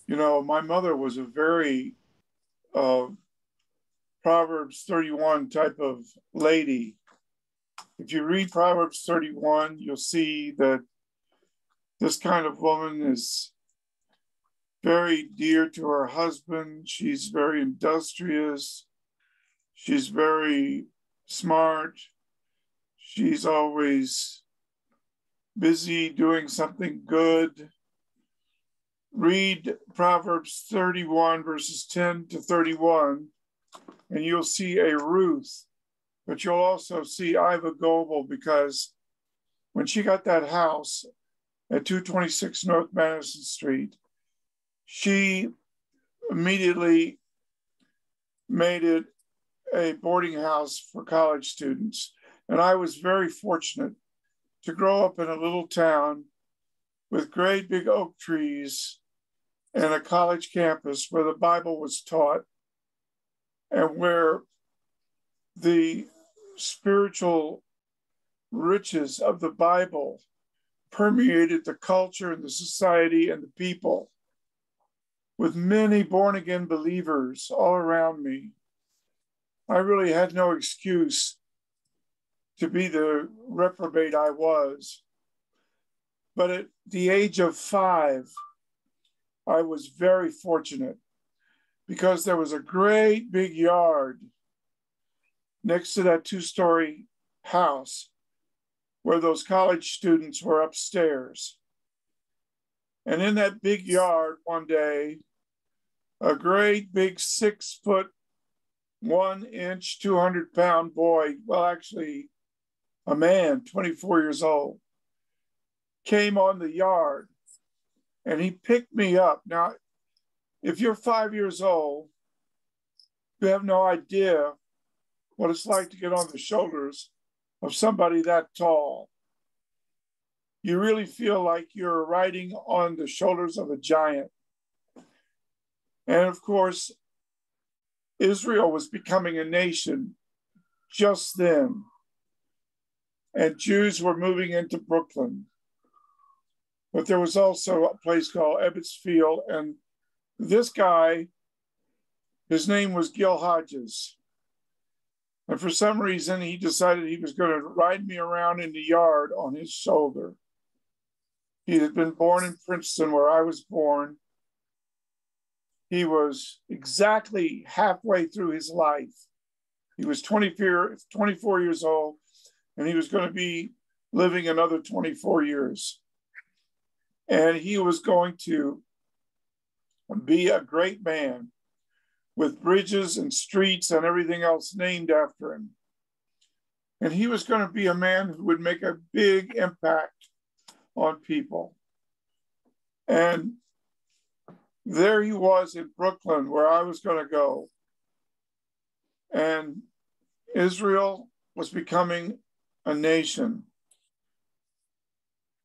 You know, my mother was a very uh, Proverbs 31 type of lady. If you read Proverbs 31, you'll see that this kind of woman is very dear to her husband. She's very industrious. She's very smart. She's always busy doing something good. Read Proverbs 31, verses 10 to 31, and you'll see a Ruth, but you'll also see Iva Goebel, because when she got that house at 226 North Madison Street, she immediately made it a boarding house for college students. And I was very fortunate to grow up in a little town with great big oak trees and a college campus where the Bible was taught and where the spiritual riches of the Bible permeated the culture and the society and the people, with many born again believers all around me. I really had no excuse to be the reprobate I was. But at the age of 5, I was very fortunate because there was a great big yard next to that 2-story house where those college students were upstairs. And in that big yard one day, a great big 6-foot, 1-inch, 200-pound boy, well, actually a man, 24 years old, came on the yard and he picked me up. Now, if you're 5 years old, you have no idea what it's like to get on the shoulders of somebody that tall. You really feel like you're riding on the shoulders of a giant. And of course, Israel was becoming a nation just then. And Jews were moving into Brooklyn. But there was also a place called Ebbets Field. And this guy, his name was Gil Hodges. And for some reason, he decided he was going to ride me around in the yard on his shoulder. He had been born in Princeton, where I was born. He was exactly halfway through his life. He was 24 years old, and he was going to be living another 24 years. And he was going to be a great man with bridges and streets and everything else named after him. And he was going to be a man who would make a big impact on people. And there he was in Brooklyn, where I was going to go. And Israel was becoming a nation.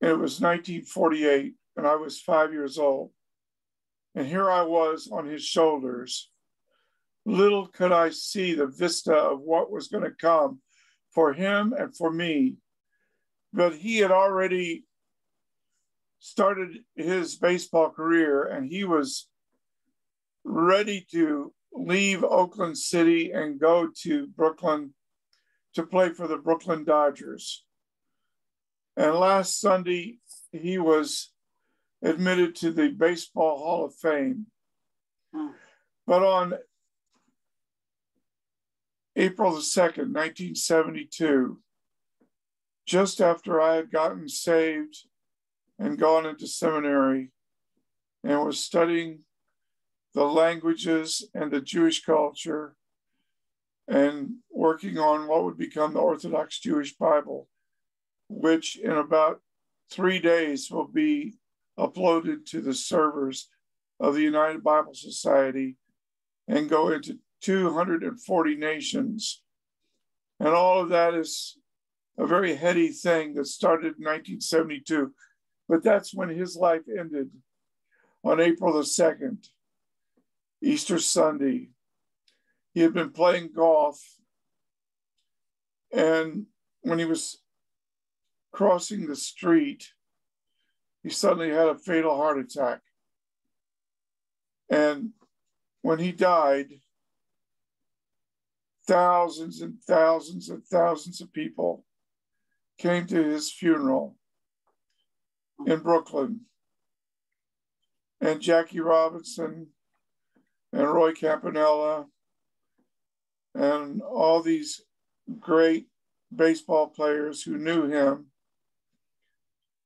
And it was 1948, and I was 5 years old. And here I was on his shoulders. Little could I see the vista of what was going to come for him and for me. But he had already started his baseball career, and he was ready to leave Oakland City and go to Brooklyn to play for the Brooklyn Dodgers. And last Sunday, he was admitted to the Baseball Hall of Fame. But on April the 2nd, 1972, just after I had gotten saved and gone into seminary and was studying the languages and the Jewish culture and working on what would become the Orthodox Jewish Bible, which in about 3 days will be uploaded to the servers of the United Bible Society and go into 240 nations. And all of that is a very heady thing that started in 1972. But that's when his life ended, on April the 2nd, Easter Sunday. He had been playing golf, and when he was crossing the street, he suddenly had a fatal heart attack. And when he died, thousands and thousands and thousands of people came to his funeral in Brooklyn. And Jackie Robinson and Roy Campanella and all these great baseball players who knew him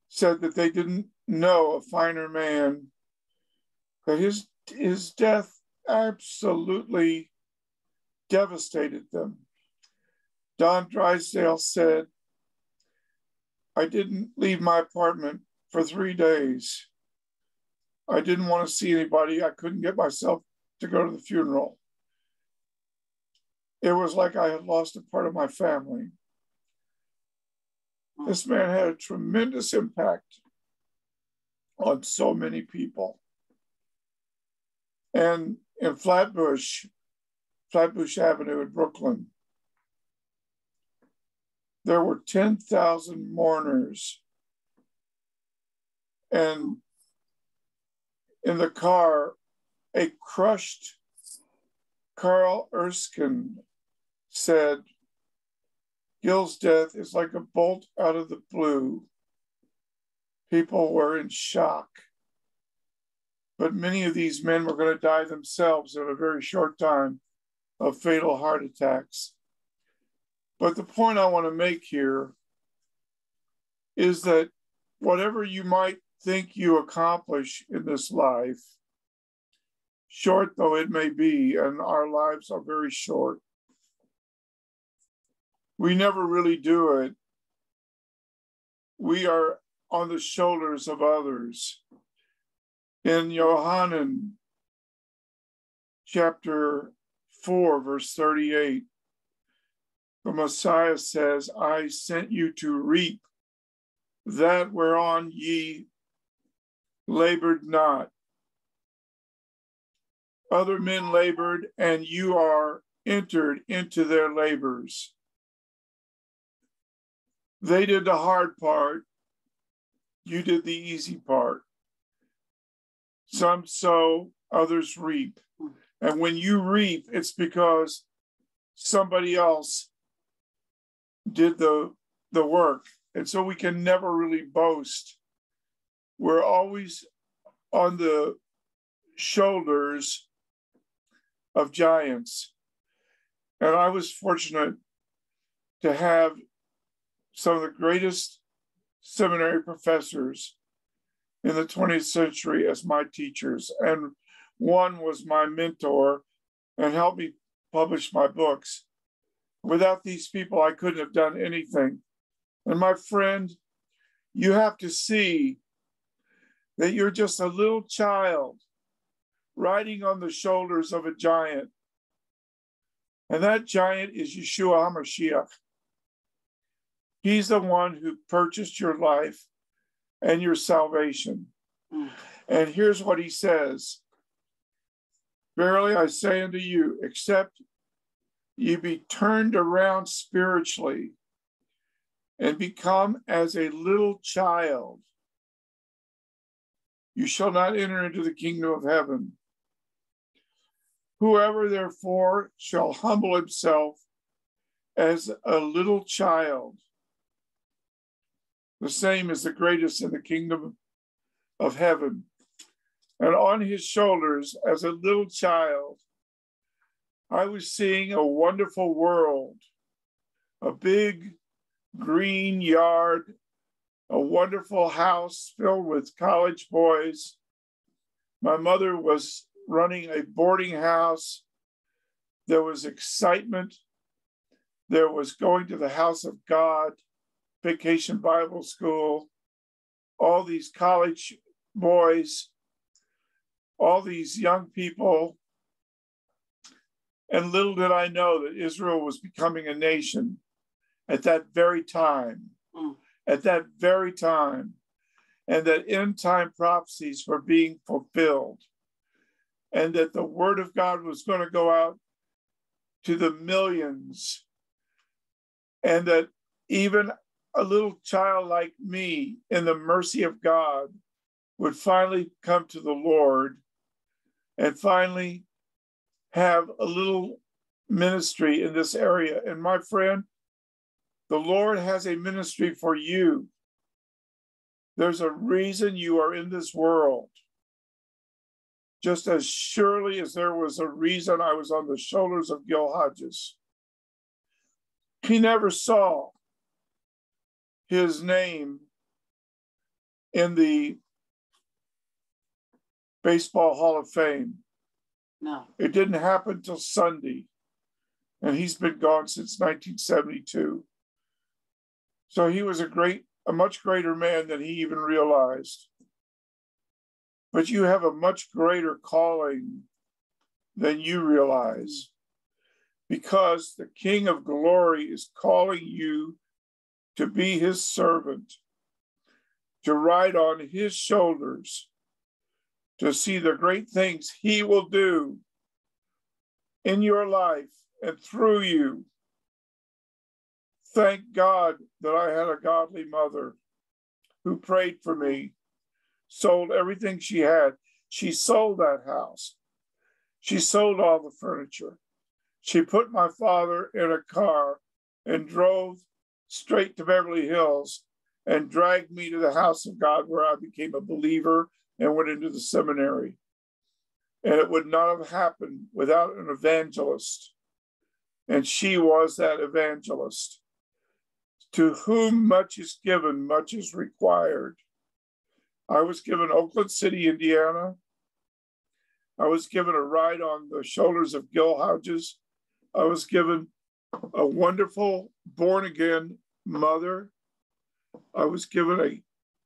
said that they didn't know a finer man, that his death absolutely devastated them. Don Drysdale said, I didn't leave my apartment for 3 days. I didn't want to see anybody. I couldn't get myself to go to the funeral. It was like I had lost a part of my family. This man had a tremendous impact on so many people. And in Flatbush Avenue in Brooklyn, there were 10,000 mourners. And in the car, a crushed Carl Erskine said, Gil's death is like a bolt out of the blue. People were in shock. But many of these men were going to die themselves in a very short time of fatal heart attacks. But the point I want to make here is that whatever you might think you accomplish in this life, short though it may be, and our lives are very short, we never really do it. We are on the shoulders of others. In Yohanan chapter 4, verse 38, the Messiah says, I sent you to reap that whereon ye labored not. Other men labored, and you are entered into their labors. They did the hard part. You did the easy part. Some sow, others reap. And when you reap, it's because somebody else did the work. And so we can never really boast. We're always on the shoulders of giants. And I was fortunate to have some of the greatest seminary professors in the 20th century as my teachers. And one was my mentor and helped me publish my books. Without these people, I couldn't have done anything. And my friend, you have to see that you're just a little child riding on the shoulders of a giant. And that giant is Yeshua HaMashiach. He's the one who purchased your life and your salvation. And here's what he says. Verily I say unto you, except ye be turned around spiritually and become as a little child, you shall not enter into the kingdom of heaven. Whoever therefore shall humble himself as a little child, the same is the greatest in the kingdom of heaven. And on his shoulders, as a little child, I was seeing a wonderful world, a big green yard, a wonderful house filled with college boys. My mother was running a boarding house. There was excitement. There was going to the house of God, Vacation Bible School, all these college boys, all these young people. And little did I know that Israel was becoming a nation at that very time, and that end time prophecies were being fulfilled, and that the word of God was going to go out to the millions, and that even a little child like me, in the mercy of God, would finally come to the Lord and finally have a little ministry in this area. And my friend, the Lord has a ministry for you. There's a reason you are in this world. Just as surely as there was a reason I was on the shoulders of Gil Hodges. He never saw his name in the Baseball Hall of Fame. No. It didn't happen till Sunday. And he's been gone since 1972. So he was a much greater man than he even realized. But you have a much greater calling than you realize, because the King of Glory is calling you to be his servant, to ride on his shoulders, to see the great things he will do in your life and through you. Thank God that I had a godly mother who prayed for me, sold everything she had. She sold that house. She sold all the furniture. She put my father in a car and drove straight to Beverly Hills and dragged me to the house of God, where I became a believer and went into the seminary. And it would not have happened without an evangelist. And she was that evangelist. To whom much is given, much is required. I was given Oakland City, Indiana. I was given a ride on the shoulders of Gil Hodges. I was given a wonderful born-again mother. I was given a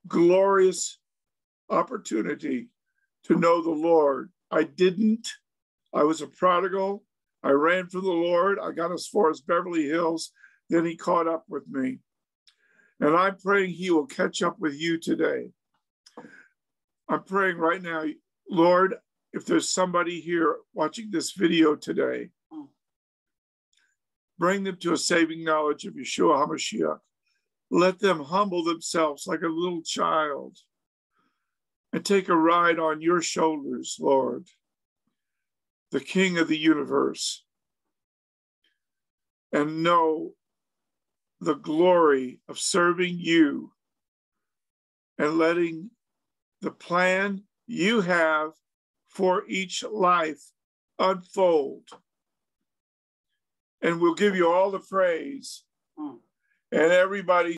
glorious opportunity to know the Lord. I didn't. I was a prodigal. I ran for the Lord. I got as far as Beverly Hills. Then he caught up with me. And I'm praying he will catch up with you today. I'm praying right now, Lord, if there's somebody here watching this video today, bring them to a saving knowledge of Yeshua HaMashiach. Let them humble themselves like a little child and take a ride on your shoulders, Lord, the King of the universe, and know the glory of serving you and letting the plan you have for each life unfold. And we'll give you all the praise, and everybody